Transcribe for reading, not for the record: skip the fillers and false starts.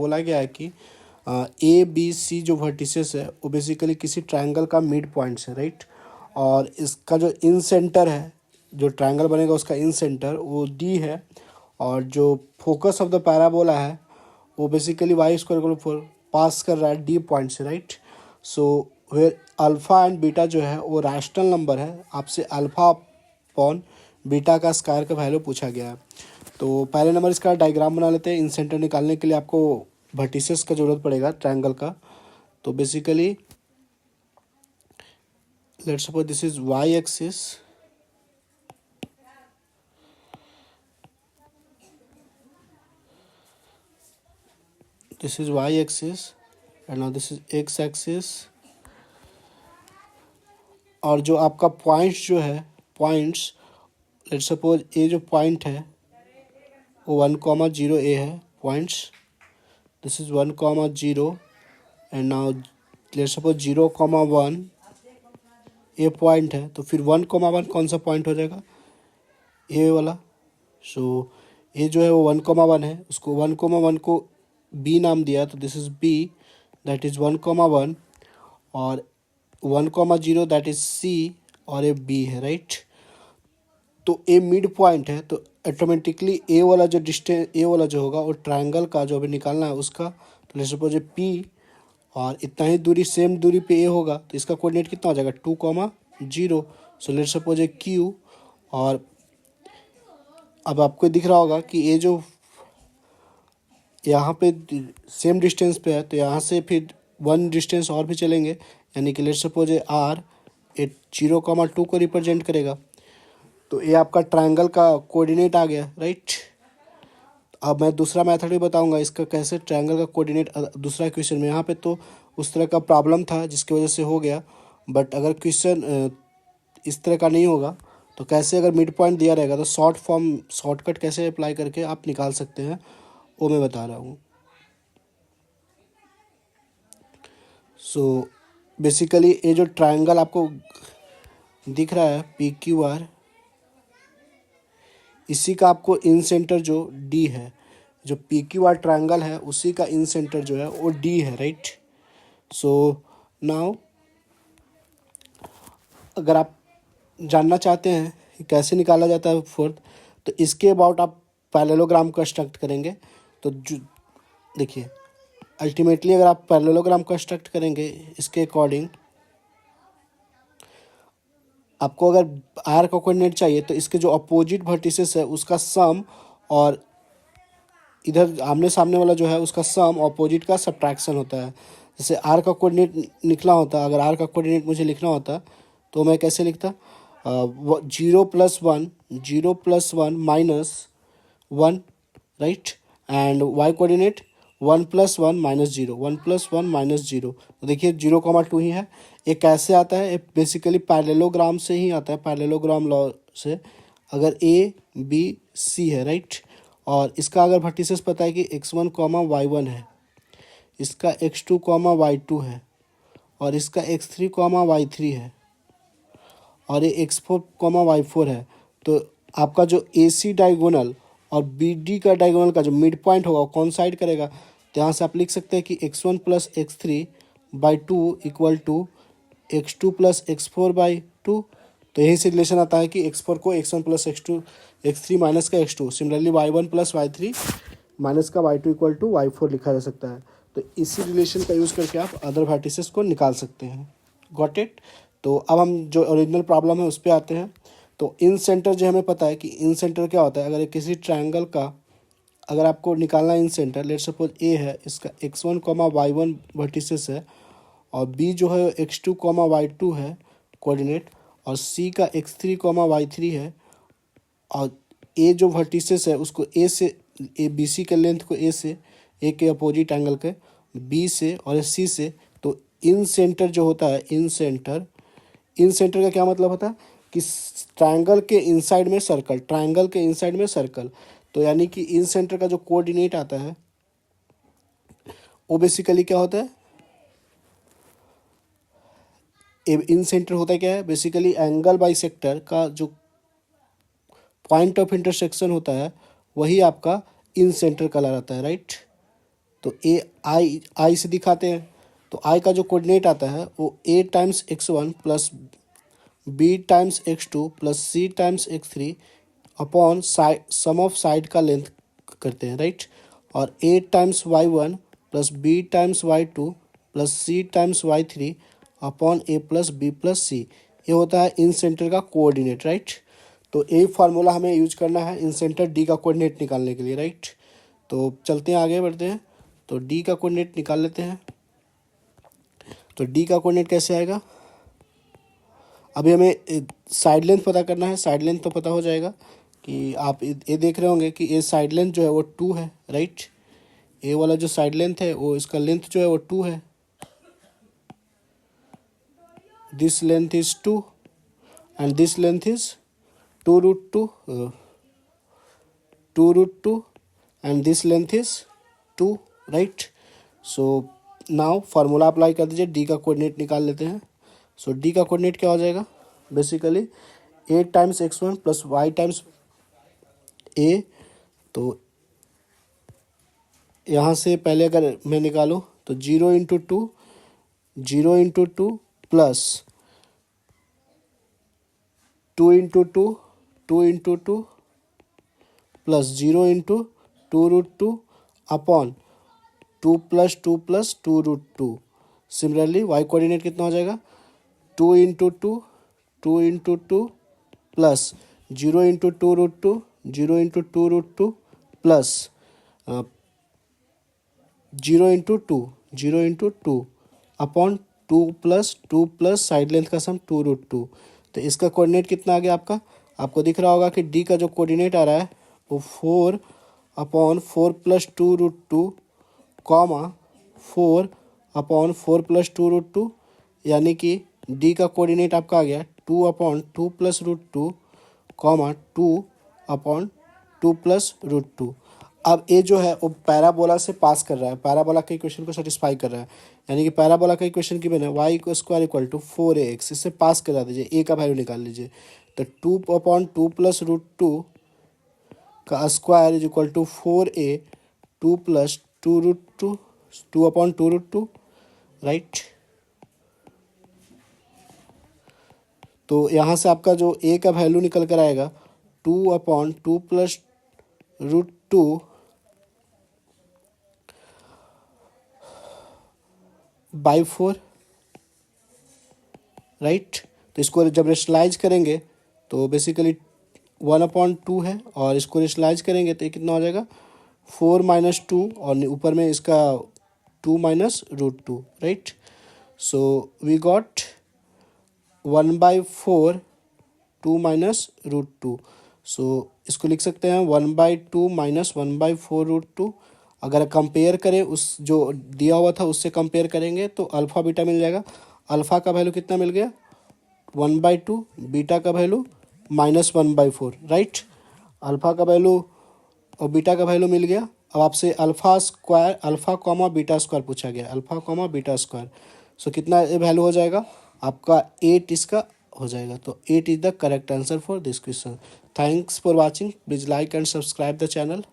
बोला गया है कि ए बी सी जो वर्टिसेस है वो बेसिकली किसी ट्रायंगल का मिड पॉइंट्स है, राइट। और इसका जो इन सेंटर है, जो ट्रायंगल बनेगा उसका इन सेंटर वो डी है, और जो फोकस ऑफ द पैराबोला है वो basically Y square equal pass कर रहा है डी पॉइंट से, right. So where alpha and beta जो है वो रैशनल नंबर है, आपसे अल्फ़ा अपॉन बीटा का स्क्वायर का वैल्यू पूछा गया है। तो पहले नंबर इसका डायग्राम बना लेते हैं। इन सेंटर निकालने के लिए आपको वर्टिसेस का जरूरत पड़ेगा ट्रायंगल का। तो basically let's suppose this is Y axis, this is y axis and now this is x axis। और जो आपका पॉइंट्स जो है, पॉइंट्स लेट्स सपोज ए जो पॉइंट है वो 1,0 ए है points, this is 1,0 and now let's suppose 0,1 A point है। तो फिर 1,1 कौन सा पॉइंट हो जाएगा, ए वाला। सो ए जो है वो 1,1 है, उसको 1,1 को बी नाम दिया, तो this is B, that is 1,1, और 1,0 दैट इज सी, और ए बी है, राइट। तो ए मिड पॉइंट है, तो ऑटोमेटिकली ए वाला जो डिस्टेंस, ए वाला जो होगा वो ट्रायंगल का जो अभी निकालना है उसका, तो लेट्स सपोज पी, और इतना ही दूरी सेम दूरी पे ए होगा, तो इसका कोऑर्डिनेट कितना हो जाएगा 2,0। सो लेट्स सपोज क्यू, और अब आपको दिख रहा होगा कि ये जो यहाँ पे सेम डिस्टेंस पे है, तो यहाँ से फिर 1 डिस्टेंस और भी चलेंगे, यानी कि लेट्स सपोज आर ए 0,2 को रिप्रेजेंट करेगा। तो ये आपका ट्रायंगल का कोऑर्डिनेट आ गया, राइट। अब मैं दूसरा मेथड भी बताऊंगा इसका कैसे ट्रायंगल का कोऑर्डिनेट दूसरा क्वेश्चन में। यहाँ पे तो उस तरह का प्रॉब्लम था जिसकी वजह से हो गया, बट अगर क्वेश्चन इस तरह का नहीं होगा तो कैसे, अगर मिड पॉइंट दिया रहेगा तो शॉर्टकट कैसे अप्लाई करके आप निकाल सकते हैं वो मैं बता रहा हूँ। सो बेसिकली ये जो ट्रायंगल आपको दिख रहा है पी क्यू आर, इसी का आपको इन सेंटर जो डी है, जो पी क्यू आर ट्रायंगल है उसी का इन सेंटर जो है वो डी है, राइट। सो नाउ अगर आप जानना चाहते हैं कि कैसे निकाला जाता है फोर्थ, तो इसके अबाउट आप पैरेललोग्राम कंस्ट्रक्ट करेंगे। तो देखिए अल्टीमेटली अगर आप पैरेललोग्राम कंस्ट्रक्ट करेंगे इसके अकॉर्डिंग, आपको अगर आर का कोऑर्डिनेट चाहिए तो इसके जो अपोजिट वर्टिसेस है उसका सम, और इधर आमने सामने वाला जो है उसका सम, अपोजिट का सब्ट्रैक्शन होता है। जैसे आर का कोऑर्डिनेट निकला होता, अगर आर का कोऑर्डिनेट मुझे लिखना होता तो मैं कैसे लिखता, 0+1 -1, राइट। And Y coordinate 1+1 -0, 1+1 -0। तो देखिए 0,2 ही है। ये कैसे आता है, ये बेसिकली पैरेललोग्राम से ही आता है, पैरेललोग्राम लॉ से। अगर ए बी सी है, राइट, और इसका अगर वर्टिसेस पता है कि x1, y1 है, इसका x2, y2 है, और इसका x3, y3 है, और ये x4, y4 है, तो आपका जो AC डायगोनल और BD का डायगोनल का जो मिड पॉइंट होगा वो कौन साइड करेगा। तो यहाँ से आप लिख सकते हैं कि x1 + x3/2 = x2 + x4/2। तो यही से रिलेशन आता है कि x4 को x1 + x3 माइनस का x2, similarly y1 + y3 minus का y2 = y4 लिखा जा सकता है। तो इसी रिलेशन का यूज़ करके आप अदर वर्टिसेस को निकाल सकते हैं। Got it. तो अब हम जो ओरिजिनल प्रॉब्लम है उस पर आते हैं। तो इन सेंटर जो हमें पता है कि इन सेंटर क्या होता है, अगर किसी ट्रायंगल का अगर आपको निकालना इन सेंटर, लेट्स सपोज ए है, इसका x1, y1 वर्टिसेस है, और बी जो है x2, y2 है कोऑर्डिनेट, और सी का x3, y3 है, और ए जो वर्टिसेस है उसको ए से, ए बी सी के लेंथ को ए से, ए के अपोजिट एंगल के बी से, और सी से। तो इन सेंटर जो होता है, इन सेंटर का क्या मतलब होता है कि ट्रायंगल के इनसाइड में सर्कल, ट्रायंगल के इनसाइड में सर्कल। तो यानी कि इन सेंटर का जो कोऑर्डिनेट आता है वो बेसिकली क्या होता है, इन सेंटर होता है क्या है, बेसिकली एंगल बाइसेक्टर का जो पॉइंट ऑफ इंटरसेक्शन होता है वही आपका इन सेंटर कहलाता है, राइट। तो ए आई से दिखाते हैं। तो आई का जो कोऑर्डिनेट आता है वो A times x1 plus B times x2 plus C times x3 upon side sum of side का लेंथ करते हैं, राइट। और A times y1 plus B times y2 plus C times y3 upon A plus B plus C, ये होता है incentre का coordinate, right. तो a formula हमें यूज करना है इन सेंटर डी का कोऑर्डिनेट निकालने के लिए, राइट। तो चलते हैं आगे बढ़ते हैं। तो डी का कोऑर्डिनेट निकाल लेते हैं। तो डी का कोऑर्डिनेट कैसे आएगा, अभी हमें साइड लेंथ पता करना है। साइड लेंथ तो पता हो जाएगा कि आप ये देख रहे होंगे कि ये साइड लेंथ जो है वो 2 है, राइट। ए वाला जो साइड लेंथ है वो इसका लेंथ जो है वो 2 है। This length is 2 and this length is 2√2 2√2 and this length is 2, right. So now formula apply कर दीजिए, डी का कोऑर्डिनेट निकाल लेते हैं। सो डी का कोऑर्डिनेट क्या हो जाएगा, basically A times x1 plus Y times A. तो यहाँ से पहले अगर मैं निकालूँ तो 0 into two plus 2 plus 0 into 2√2 upon 2 plus 2 similarly Y coordinate कितना हो जाएगा, 2 into 2 plus 0 into 2√2 plus 0 into 2 upon 2 plus side length का सम 2√2। तो इसका कोऑर्डिनेट कितना आ गया आपको दिख रहा होगा कि डी का जो कोऑर्डिनेट आ रहा है वो 4/4 प्लस 2√2 कॉमा 4/4 प्लस 2√2, यानी कि डी का कोऑर्डिनेट आपका आ गया 2/2 प्लस √2 कॉमा 2/2 प्लस √2। अब ये जो है वो पैराबोला से पास कर रहा है, पैराबोला के इक्वेशन को सेटिस्फाई कर रहा है, यानी कि पैराबोला का इक्वेशन की बना Y square equal to 4ax, इससे पास करा दीजिए, ए का वैल्यू निकाल लीजिए। तो 2/2 प्लस √2 का square is equal to 4a 2 plus 2√2 2/2√2, right. तो यहाँ से आपका जो ए का वैल्यू निकल कर आएगा 2/2 प्लस √2 बाई 4, राइट। तो इसको जब रेशनलाइज करेंगे तो बेसिकली 1/2 है, और इसको रेशनलाइज करेंगे तो ये कितना हो जाएगा 4 - 2, और ऊपर में इसका 2 - √2, right. So we got 1/4 2 - √2। So इसको लिख सकते हैं 1/2 - 1/4 √2। अगर कंपेयर करें उस जो दिया हुआ था उससे कंपेयर करेंगे तो अल्फ़ा बीटा मिल जाएगा। अल्फ़ा का वैल्यू कितना मिल गया 1/2, बीटा का वैल्यू -1/4, राइट। अल्फ़ा का वैल्यू और बीटा का वैल्यू मिल गया। अब आपसे अल्फ़ा कॉमा बीटा स्क्वायर पूछा गया, अल्फ़ा कॉमा बीटा स्क्वायर। सो कितना वैल्यू हो जाएगा आपका 8 इसका हो जाएगा। तो 8 is the correct answer for this question. Thanks for watching, please like and subscribe the channel.